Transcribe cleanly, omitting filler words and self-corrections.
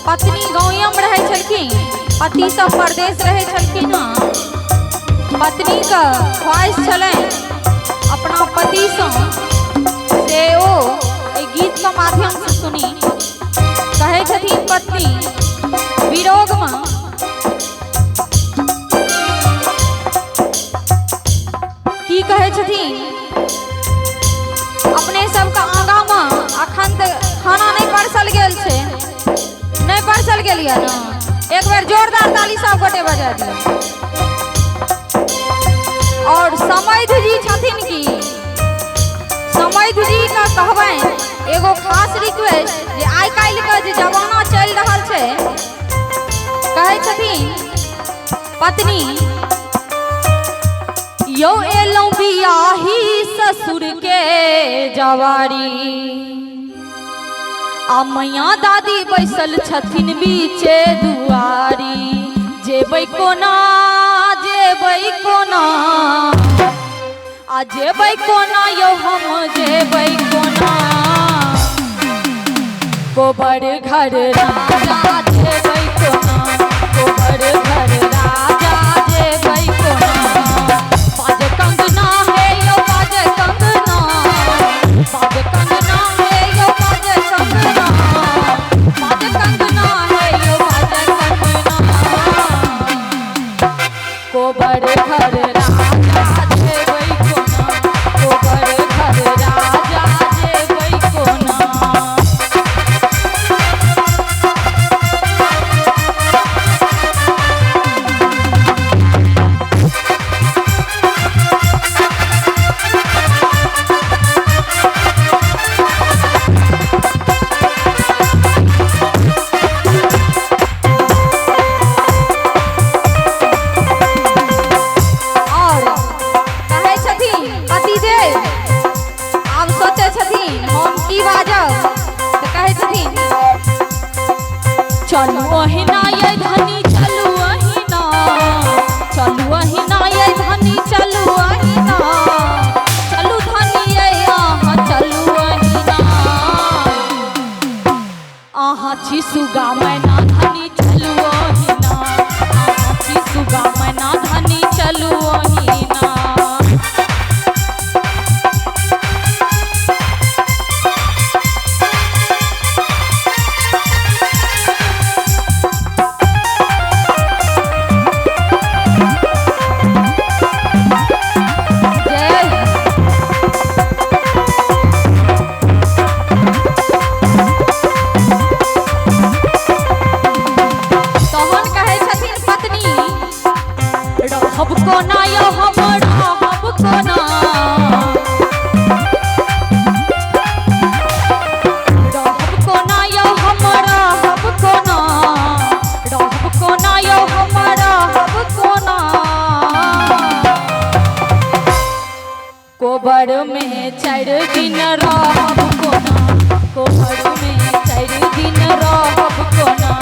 पत्नी गाँव में रहे छलखिन, पति सब परदेश रहे छलखिन। पत्नी का ख्वाहिश छलै अपना पति से ओ गीत के माध्यम से सुनी। कहे छथिन पत्नी विरोग में की कहे छथिन, अपने सबका आगा में अखन खाना नहीं परसल गेल छे, नहीं परसल गेलिए ना, एक बार जोरदार ताली सब गोटे बजा दिया। और समैध जी छथिन की समैध जी का कहबैन एगो खास रिक्वेस्ट जे आइ काल्हि के जे जमाना चल रहा छे, कहे छथिन पत्नी यो एलौं बियाही ससुर के जवारी, आ मैया दादी बैसल छथिन बीचे दुआरी, जेबै कोना जेबै कोना आ जेबै कोना यो हम जेबै कोना, गोबर घर राजा जेबै कोना, गोबर घर राजा जेबै कोना, बाज कंगना है यो बाज कंगना, बाज कंगना है यो बाज कंगना, बाज कंगना है यो बाज कंगना, गोबर घर राजा जेबै कोना, गोबर घर राजा जेबै कोना। चलू अहिना ये धनी चलू अहिना, चलू अहिना ये धनी चलू अहिना, चलू धनी ये आहा चलू अहिना, आहा छी सुगा मैना धनी चलू अहिना, आहा छी सुगा मैना धनी चलू अहिना। हब कोना यो हमरा हब कोना, रहब कोना यो हमरा हब कोना, रहब कोना यो हमरा हब कोना, कोबर में 4 दिन रहब कोना, कोबर में 4 दिन रहब कोना।